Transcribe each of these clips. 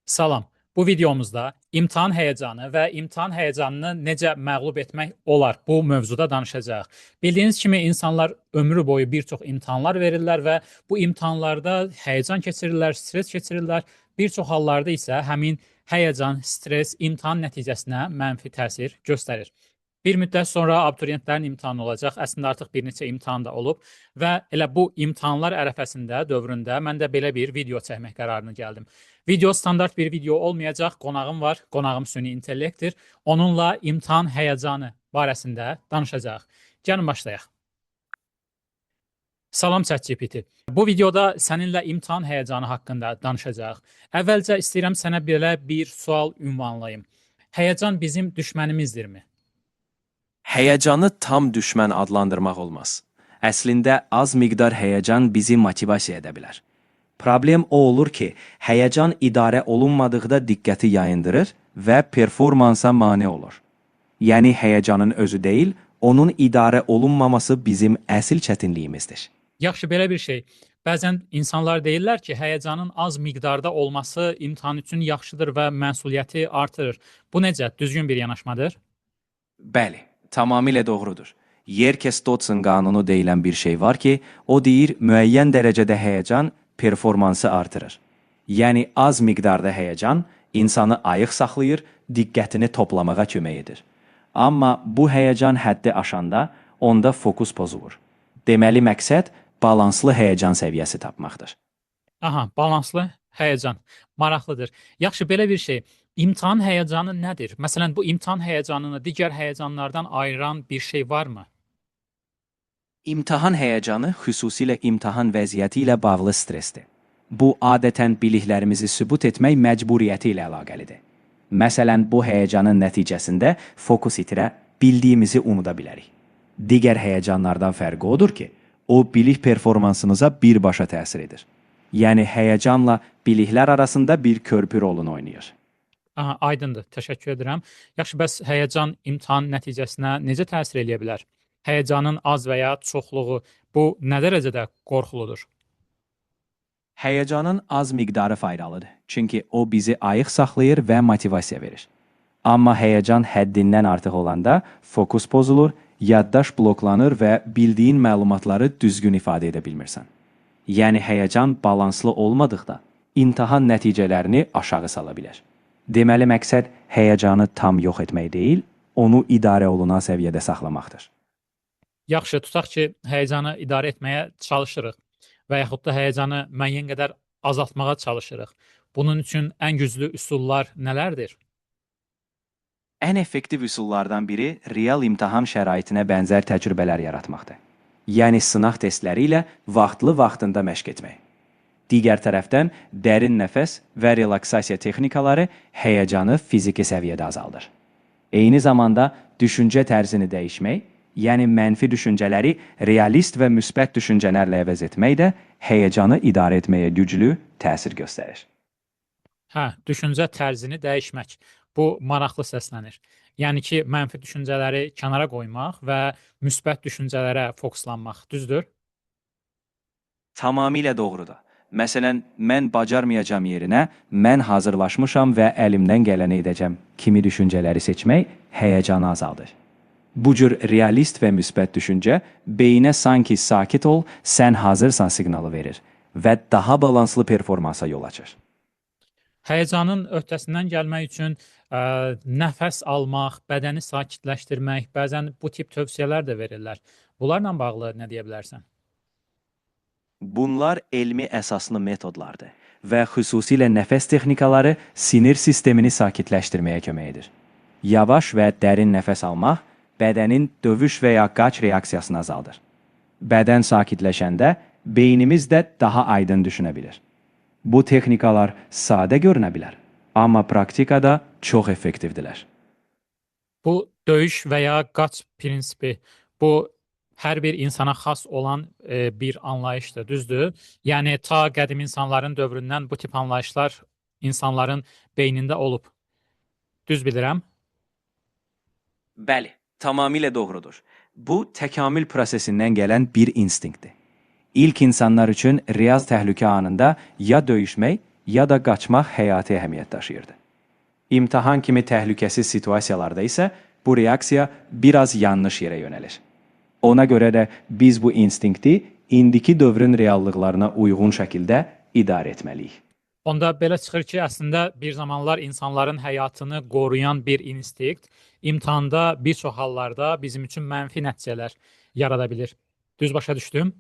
Salam. Bu videomuzda imtahan həyəcanı və imtahan həyəcanını necə məğlub etmək olar bu mövzuda danışacağıq. Bildiyiniz kimi insanlar ömrü boyu bir çox imtahanlar verirlər və bu imtahanlarda həyəcan keçirirlər, stres keçirirlər. Bir çox hallarda isə həmin həyəcan, stres imtahan nəticəsinə mənfi təsir göstərir. Bir müddət sonra abituriyentlərin imtahanı olacaq. Əslində artıq bir neçə imtahan da olub və elə bu imtahanlar ərəfəsində, dövründə mən də belə bir video çəkmək qərarına gəldim. Video standart bir video olmayacaq. Qonağım var. Qonağım süni intellektdir. Onunla imtahan həyəcanı barəsində danışacağıq. Gəlin başlayaq. Salam ChatGPT. Bu videoda səninlə imtahan həyəcanı haqqında danışacağıq. Əvvəlcə istəyirəm sənə belə bir sual ünvanlayım. Həyəcan bizim düşmənimizdirmi? Həyəcanı tam düşmən adlandırmaq olmaz. Əslində az miqdar həyəcan bizi motivasiya edə bilər. Problem o olur ki, həyəcan idarə olunmadıqda diqqəti yayındırır və performansa mane olur. Yəni həyəcanın özü deyil, onun idarə olunmaması bizim əsl çətinliyimizdir. Yaxşı, belə bir şey. Bəzən insanlar deyirlər ki, həyəcanın az miqdarda olması imtahan üçün yaxşıdır və məsuliyyəti artırır. Bu necə? Düzgün bir yanaşmadır? Bəli, tamamilə doğrudur. Yerkes-Dodson qanunu deyilən bir şey var ki, o deyir, müəyyən dərəcədə həyəcan performansı artırır. Yəni az miqdarda həyəcan insanı ayıq saxlayır, diqqətini toplamağa kömək edir. Amma bu həyəcan həddi aşanda onda fokus pozulur. Deməli məqsəd balanslı həyəcan səviyyəsi tapmaqdır. Aha, balanslı həyəcan. Maraqlıdır. Yaxşı, belə bir şey. İmtahan həyəcanı nədir? Məsələn, bu imtahan həyəcanını digər həyəcanlardan ayıran bir şey varmı? İmtahan həyəcanı xüsusilə imtahan vəziyyəti ilə bağlı stressdir. Bu, adətən biliklərimizi sübut etmək məcburiyyəti ilə əlaqəlidir. Məsələn, bu həyəcanın nəticəsində fokus itirə, bildiyimizi unuda bilərik. Digər həyəcanlardan fərqi odur ki, o bilik performansınıza birbaşa təsir edir. Yəni, həyəcanla biliklər arasında bir körpü rolunu oynayır. Aha, aydındır. Təşəkkür edirəm. Yaxşı, bəs həyəcan imtahan nəticəsinə necə təsir edə bilər? Həyəcanın az və ya çoxluğu bu nə dərəcədə qorxuludur? Həyəcanın az miqdarı faydalıdır, çünki o bizi ayıq saxlayır və motivasiya verir. Amma həyəcan həddindən artıq olanda fokus pozulur, yaddaş bloklanır və bildiyin məlumatları düzgün ifadə edə bilmirsən. Yəni həyəcan balanslı olmadıqda imtahan nəticələrini aşağı sala bilər. Deməli məqsəd həyəcanı tam yox etmək deyil, onu idarə olunan səviyyədə saxlamaqdır. Yaxşı, tutaq ki, həyəcanı idarə etməyə çalışırıq və yaxud da həyəcanı müəyyən qədər azaltmağa çalışırıq. Bunun üçün ən güclü üsullar nələrdir? Ən effektiv üsullardan biri real imtahan şəraitinə bənzər təcrübələr yaratmaqdır. Yəni sınaq testləri ilə vaxtında məşq etmək. Digər tərəfdən dərin nəfəs və relaksasiya texnikaları həyəcanı fiziki səviyyədə azaldır. Eyni zamanda düşüncə tərzini dəyişmək, yəni mənfi düşüncələri realist və müsbət düşüncələrlə əvəz etmək də həyəcanı idarə etməyə güclü təsir göstərir. Hə, düşüncə tərzini dəyişmək. Bu maraqlı səslənir. Yəni ki, mənfi düşüncələri kənara qoymaq və müsbət düşüncələrə fokuslanmaq, düzdür? Tamamilə doğrudur. Məsələn, mən bacarmayacağam yerinə mən hazırlaşmışam və əlimdən gələni edəcəm kimi düşüncələri seçmək həyəcanı azaldır. Bu cür realist və müsbət düşüncə beyinə sanki sakit ol, sən hazırsan siqnalı verir və daha balanslı performansa yol açır. Həyəcanın öhdəsindən gəlmək üçün nəfəs almaq, bədəni sakitləşdirmək, bəzən bu tip tövsiyələr də verirlər. Bunlarla bağlı nə deyə bilərsən? Bunlar elmi əsaslı metodlardır və xüsusilə nəfəs texnikaları sinir sistemini sakitləşdirməyə kömək edir. Yavaş və dərin nəfəs almaq bədənin dövüş və ya qaç reaksiyasını azaldır. Bədən sakitləşəndə beynimiz də daha aydın düşünə bilir. Bu texnikalar sadə görünə bilər, amma praktikada çox effektivdirlər. Bu döyüş və ya qaç prinsipi, bu hər bir insana xas olan bir anlayışdır, düzdür? Yəni ta qədim insanların dövründən bu tip anlayışlar insanların beynində olub. Düz bilirəm? Bəli, tamamilə doğrudur. Bu təkamül prosesindən gələn bir instinktdir. İlk insanlar üçün real təhlükə anında ya döyüşmək, ya da qaçmaq həyati əhəmiyyət daşıyırdı. İmtahan kimi təhlükəsiz situasiyalarda isə bu reaksiya biraz yanlış yerə yönəlir. Ona görə də biz bu instinkti indiki dövrün reallıqlarına uyğun şəkildə idarə etməliyik. Onda belə çıxır ki, əslində bir zamanlar insanların həyatını qoruyan bir instinkt imtahanda bir çox hallarda bizim üçün mənfi nəticələr yarada bilir. Düz başa düşdüm?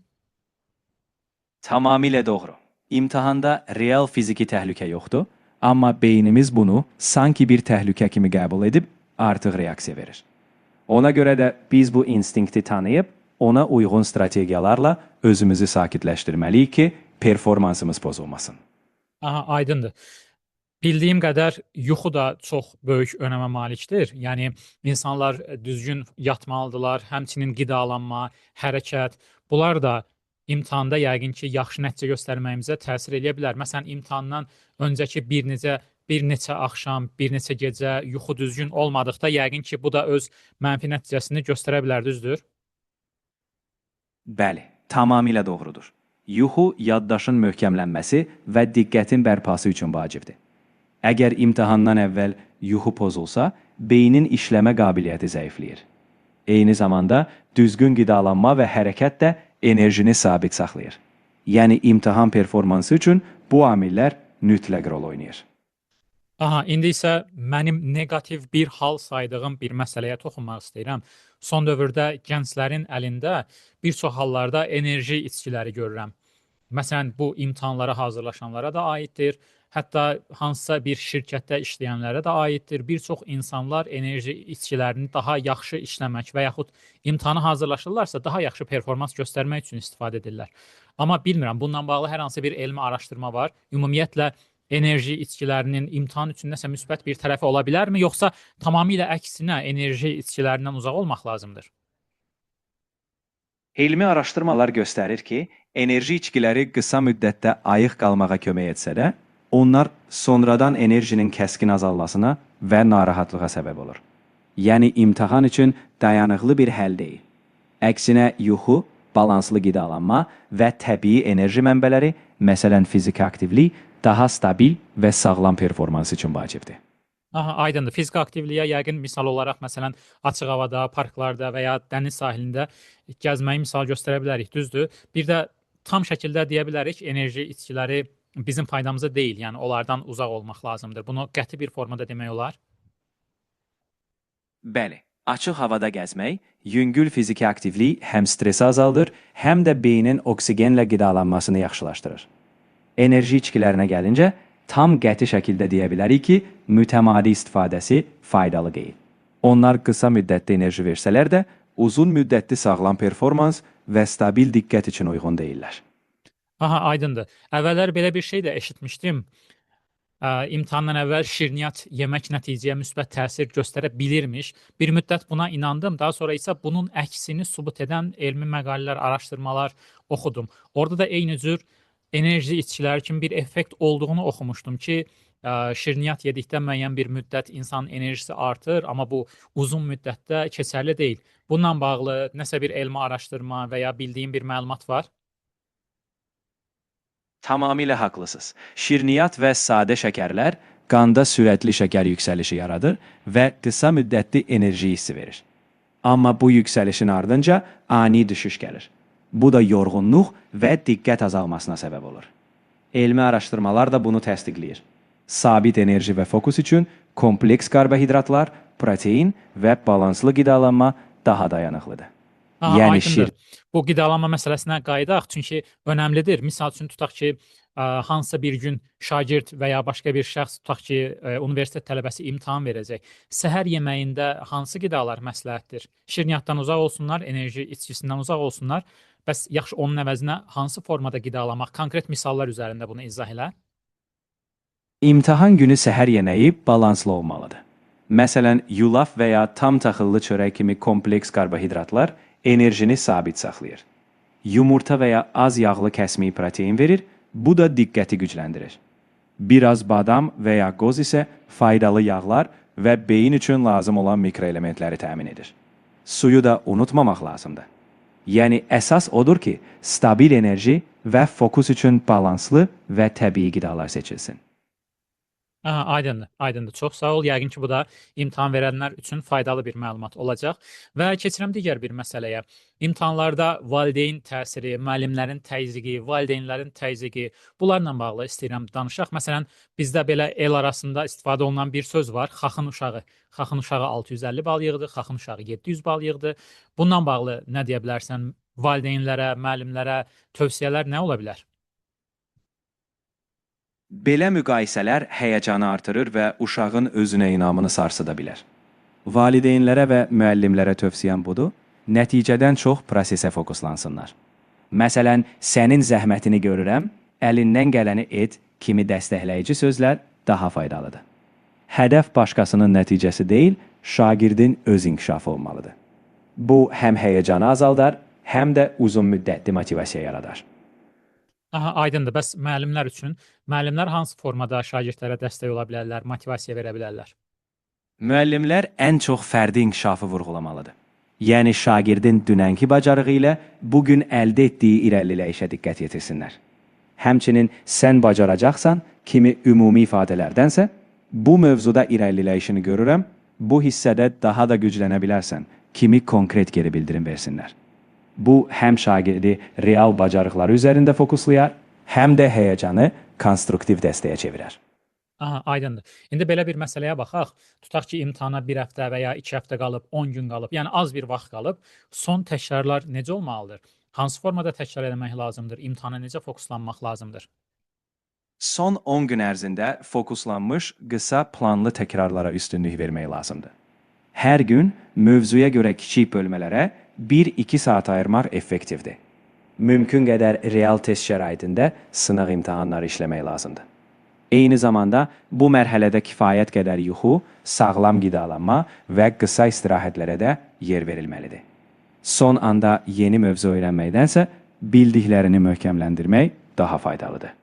Tamamilə doğru. İmtahanda real fiziki təhlükə yoxdur, amma beynimiz bunu sanki bir təhlükə kimi qəbul edib artıq reaksiya verir. Ona görə də biz bu instinkti tanıyıb, ona uyğun strategiyalarla özümüzü sakitləşdirməliyik ki, performansımız pozulmasın. Aha, aydındır. Bildiyim qədər yuxu da çox böyük önəmə malikdir. Yəni insanlar düzgün yatmalıdırlar, həmçinin qidalanma, hərəkət, bunlar da imtahanda yəqin ki, yaxşı nəticə göstərməyimizə təsir edə bilər. Məsələn, imtahandan öncəki bir neçə axşam, bir neçə gecə yuxu düzgün olmadıqda yəqin ki, bu da öz mənfi nəticəsini göstərə bilər, düzdür? Bəli, tamamilə doğrudur. Yuxu yaddaşın möhkəmlənməsi və diqqətin bərpası üçün vacibdir. Əgər imtahandan əvvəl yuxu pozulsa, beynin işləmə qabiliyyəti zəifləyir. Eyni zamanda düzgün qidalanma və hərəkət də enerjini sabit saxlayır. Yəni imtahan performansı üçün bu amillər mütləq rol oynayır. Aha, indi isə mənim negativ bir hal saydığım bir məsələyə toxunmaq istəyirəm. Son dövrdə gənclərin əlində bir çox hallarda enerji içkiləri görürəm. Məsələn, bu imtahanlara hazırlaşanlara da aiddir. Hətta hansısa bir şirkətdə işləyənlərə də aiddir. Bir çox insanlar enerji içkilərini daha yaxşı işləmək və yaxud imtahana hazırlaşırlarsa daha yaxşı performans göstərmək üçün istifadə edirlər. Amma bilmirəm, bununla bağlı hər hansı bir elmi araşdırma var. Ümumiyyətlə, enerji içkilərinin imtahan üçün nəsə müsbət bir tərəfi ola bilərmi, yoxsa tamamilə əksinə enerji içkilərindən uzaq olmaq lazımdır? Elmi araşdırmalar göstərir ki, enerji içkiləri qısa müddətdə ayıq qalmağa kömək etsə də, onlar sonradan enerjinin kəskin azalmasına və narahatlığa səbəb olur. Yəni imtahan üçün dayanıqlı bir həll deyil. Əksinə yuxu, balanslı qidalanma və təbii enerji mənbələri, məsələn fiziki aktivlik, daha stabil və sağlam performans üçün vacibdir. Aha, aydındır. Fiziki aktivliyə yəqin misal olaraq, məsələn, açıq havada, parklarda və ya dəniz sahilində gəzməyi misal göstərə bilərik, düzdür? Bir də tam şəkildə deyə bilərik, enerji içkiləri bizim faydamıza deyil, yəni onlardan uzaq olmaq lazımdır. Bunu qəti bir formada demək olar. Bəli, açıq havada gəzmək, yüngül fiziki aktivlik həm stresi azaldır, həm də beynin oksigenlə qidalanmasını yaxşılaşdırır. Enerji içkilərinə gəlincə, tam qəti şəkildə deyə bilərik ki, mütəmadi istifadəsi faydalı deyil. Onlar qısa müddətdə enerji versələr də, uzun müddətli sağlam performans və stabil diqqət üçün uyğun deyirlər. Aha, aydındır. Əvvəllər belə bir şey də eşitmişdim. İmtahandan əvvəl şirniyyat yemək nəticəyə müsbət təsir göstərə bilirmiş. Bir müddət buna inandım. Daha sonra isə bunun əksini sübut edən elmi məqalələr, araşdırmalar oxudum. Orada da eyni cür enerji içkiləri kimi bir effekt olduğunu oxumuşdum ki, şirniyyat yedikdə müəyyən bir müddət insanın enerjisi artır, amma bu uzun müddətdə keçərli deyil. Bununla bağlı nəsə bir elmi araşdırma və ya bildiyim bir məlumat var? Tamamilə haqlısınız. Şirniyyat və sadə şəkərlər qanda sürətli şəkər yüksəlişi yaradır və qısa müddətli enerji hissi verir. Amma bu yüksəlişin ardınca ani düşüş gəlir. Bu da yorğunluq və diqqət azalmasına səbəb olur. Elmi araşdırmalar da bunu təsdiqləyir. Sabit enerji və fokus üçün kompleks karbohidratlar, protein və balanslı qidalanma daha dayanıqlıdır. Aha, Yəni aydındır. Bu qidalanma məsələsinə qayıdaq, çünki önəmlidir. Misal üçün tutaq ki, hansısa bir gün şagird və ya başqa bir şəxs tutaq ki, universitet tələbəsi imtahan verəcək. Səhər yeməyində hansı qidalar məsləhətdir? Şirniyyatdan uzaq olsunlar, enerji içkisindən uzaq olsunlar. Bəs yaxşı, onun əvəzinə hansı formada qidalanmaq? Konkret misallar üzərində bunu izah elə. İmtahan günü səhər yeməyi balanslı olmalıdır. Məsələn, yulaf və ya tam taxıllı çörək kimi kompleks karbohidratlar enerjini sabit saxlayır. Yumurta və ya az yağlı kəsmi protein verir, bu da diqqəti gücləndirir. Biraz badam və ya qoz isə faydalı yağlar və beyin üçün lazım olan mikroelementləri təmin edir. Suyu da unutmamaq lazımdır. Yəni əsas odur ki, stabil enerji və fokus üçün balanslı və təbii qidalar seçilsin. Aha, aydındır, aydındır. Çox sağ ol. Yəqin ki, bu da imtahan verənlər üçün faydalı bir məlumat olacaq. Və keçirəm digər bir məsələyə. İmtahanlarda valideyn təsiri, müəllimlərin təzyiqi, valideynlərin təzyiqi, bunlarla bağlı istəyirəm danışaq. Məsələn, bizdə belə el arasında istifadə olunan bir söz var, xaxın uşağı. Xaxın uşağı 650 bal yığdı, xaxın uşağı 700 bal yığdı. Bundan bağlı nə deyə bilərsən? Valideynlərə, müəllimlərə tövsiyələr nə ola bilər? Belə müqayisələr həyəcanı artırır və uşağın özünə inamını sarsıda bilər. Valideynlərə və müəllimlərə tövsiyəm budur, nəticədən çox prosesə fokuslansınlar. Məsələn, sənin zəhmətini görürəm, əlindən gələni et kimi dəstəkləyici sözlər daha faydalıdır. Hədəf başqasının nəticəsi deyil, şagirdin öz inkişafı olmalıdır. Bu, həm həyəcanı azaldar, həm də uzun müddətli motivasiya yaradar. Aha, aydındır. Bəs müəllimlər üçün, müəllimlər hansı formada şagirdlərə dəstək ola bilərlər, motivasiya verə bilərlər? Müəllimlər ən çox fərdi inkişafı vurğulamalıdır. Yəni, şagirdin dünənki bacarığı ilə bugün əldə etdiyi irəliləyişə diqqət yetirsinlər. Həmçinin sən bacaracaqsan kimi ümumi ifadələrdənsə, bu mövzuda irəliləyişini görürəm, bu hissədə daha da güclənə bilərsən kimi konkret geri bildirim versinlər. Bu, həm şagirdi real bacarıqları üzərində fokuslayar, həm də həyəcanı konstruktiv dəstəyə çevirər. Aha, aydındır. İndi belə bir məsələyə baxaq. Tutaq ki, imtahana 1 həftə və ya 2 həftə qalıb, 10 gün qalıb, yəni az bir vaxt qalıb. Son təkrarlar necə olmalıdır? Hansı formada təkrar etmək lazımdır? İmtahana necə fokuslanmaq lazımdır? Son 10 gün ərzində fokuslanmış, qısa, planlı təkrarlara üstünlük vermək lazımdır. Hər gün mövzuya görə kiçik bölmələrə 1-2 saat ayırmaq effektivdir. Mümkün qədər real test şəraitində sınaq imtahanları işləmək lazımdır. Eyni zamanda bu mərhələdə kifayət qədər yuxu, sağlam qidalanma və qısa istirahətlərə də yer verilməlidir. Son anda yeni mövzu öyrənməkdənsə bildiklərini möhkəmləndirmək daha faydalıdır.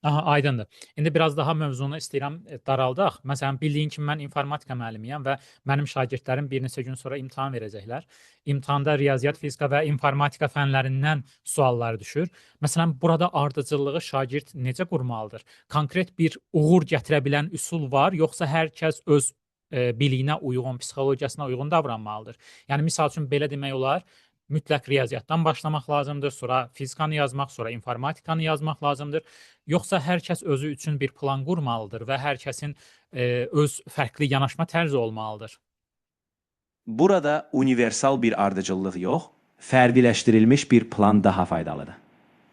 Aha, aydındır. İndi biraz daha mövzunu istəyirəm daraldaq. Məsələn, bildiyin kimi mən informatika müəllimiyəm və mənim şagirdlərim bir neçə gün sonra imtahan verəcəklər. İmtahanda riyaziyyat, fizika və informatika fənlərindən suallar düşür. Məsələn, burada ardıcıllığı şagird necə qurmalıdır? Konkret bir uğur gətirə bilən üsul var, yoxsa hər kəs öz biliyinə uyğun, psixologiyasına uyğun davranmalıdır? Yəni, misal üçün belə demək olar, mütləq riyaziyyatdan başlamaq lazımdır, sonra fizikanı yazmaq, sonra informatikanı yazmaq lazımdır. Yoxsa hər kəs özü üçün bir plan qurmalıdır və hər kəsin öz fərqli yanaşma tərzi olmalıdır? Burada universal bir ardıcıllıq yox, fərdiləşdirilmiş bir plan daha faydalıdır.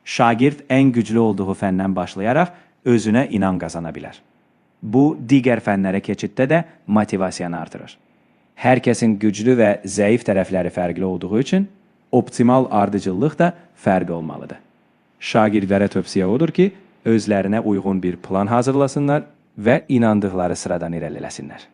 Şagird ən güclü olduğu fəndən başlayaraq özünə inam qazana bilər. Bu, digər fənlərə keçiddə də motivasiyanı artırır. Hər kəsin güclü və zəif tərəfləri fərqli olduğu üçün optimal ardıcıllıq da fərqli olmalıdır. Şagirdlərə tövsiyə odur ki, özlərinə uyğun bir plan hazırlasınlar və inandıqları sıradan irəliləsinlər.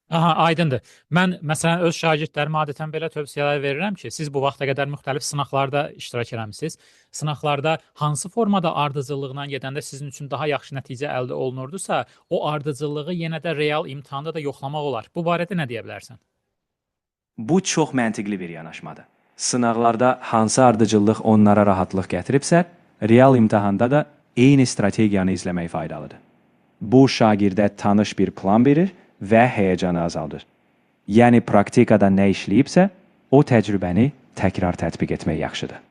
Aha, aydındır. Mən, məsələn, öz şagirdlərimə adətən belə tövsiyələr verirəm ki, siz bu vaxta qədər müxtəlif sınaqlarda iştirak eləmisiniz. Sınaqlarda hansı formada ardıcıllıqla gedəndə sizin üçün daha yaxşı nəticə əldə olunurdusa, o ardıcıllığı yenə də real imtahanda da yoxlamaq olar. Bu barədə nə deyə bilərsən? Bu çox məntiqli bir yanaşmadır. Sınaqlarda hansı ardıcıllıq onlara rahatlıq gətiribsə, real imtahanda da eyni strategiyanı izləmək faydalıdır. Bu, şagirdə tanış bir plan verir və həyəcanı azaldır. Yəni, praktikada nə işləyibsə, o təcrübəni təkrar tətbiq etmək yaxşıdır.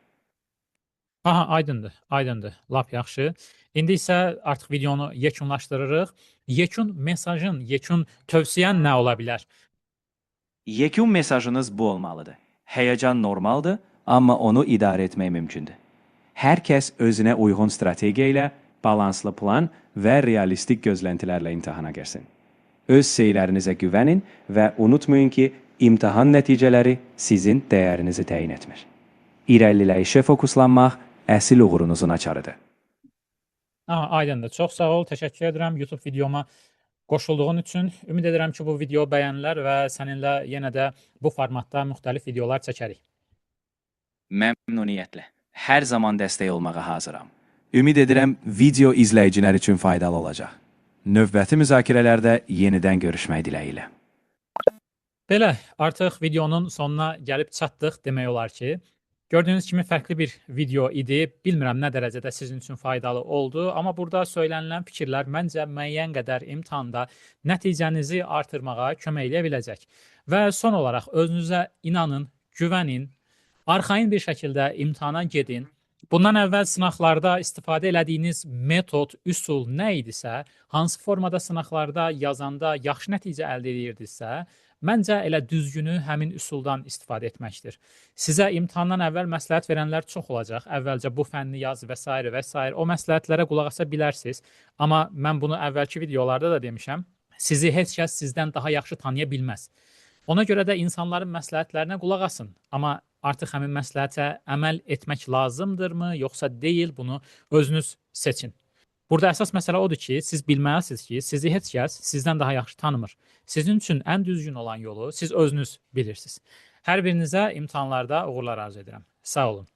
Aha, aydındır, aydındır. Lap yaxşı. İndi isə artıq videonu yekunlaşdırırıq. Yekun mesajın, yekun tövsiyən nə ola bilər? Yekun mesajınız bu olmalıdır. Həyəcan normaldır, amma onu idarə etmək mümkündür. Hər kəs özünə uyğun strategiya ilə, balanslı plan və realistik gözləntilərlə imtahana girsin. Öz seylərinizə güvənin və unutmayın ki, imtahan nəticələri sizin dəyərinizi təyin etmir. İrəliləyişə fokuslanmaq əsl uğurunuzun açarıdır. Aha, aydındır. Çox sağ ol, təşəkkür edirəm YouTube videoma qoşulduğun üçün. Ümid edirəm ki, bu video bəyənilər və səninlə yenə də bu formatda müxtəlif videolar çəkərik. Məmnuniyyətlə. Hər zaman dəstək olmağa hazıram. Ümid edirəm video izləyicilər üçün faydalı olacaq. Növbəti müzakirələrdə yenidən görüşmək diləyi ilə. Belə, artıq videonun sonuna gəlib çatdıq demək olar ki. Gördüyünüz kimi fərqli bir video idi. Bilmirəm nə dərəcədə sizin üçün faydalı oldu, amma burada söylənilən fikirlər məncə müəyyən qədər imtahanda nəticənizi artırmağa kömək edə biləcək. Və son olaraq özünüzə inanın, güvənin, arxayın bir şəkildə imtahana gedin. Bundan əvvəl sınaqlarda istifadə elədiyiniz metod, üsul nə idisə, hansı formada sınaqlarda yazanda yaxşı nəticə əldə edirdinizsə, məncə elə düzgünü həmin üsuldan istifadə etməkdir. Sizə imtahandan əvvəl məsləhət verənlər çox olacaq. Əvvəlcə bu fənni yaz və s. və s. O məsləhətlərə qulaq asa bilərsiniz. Amma mən bunu əvvəlki videolarda da demişəm. Sizi heç kəs sizdən daha yaxşı tanıya bilməz. Ona görə də insanların məsləhətlərinə qulaq asın. Amma artıq həmin məsləhətə əməl etmək lazımdırmı, yoxsa deyil, bunu özünüz seçin. Burada əsas məsələ odur ki, siz bilməlisiniz ki, sizi heç kəs sizdən daha yaxşı tanımır. Sizin üçün ən düzgün olan yolu siz özünüz bilirsiniz. Hər birinizə imtahanlarda uğurlar arzu edirəm. Sağ olun.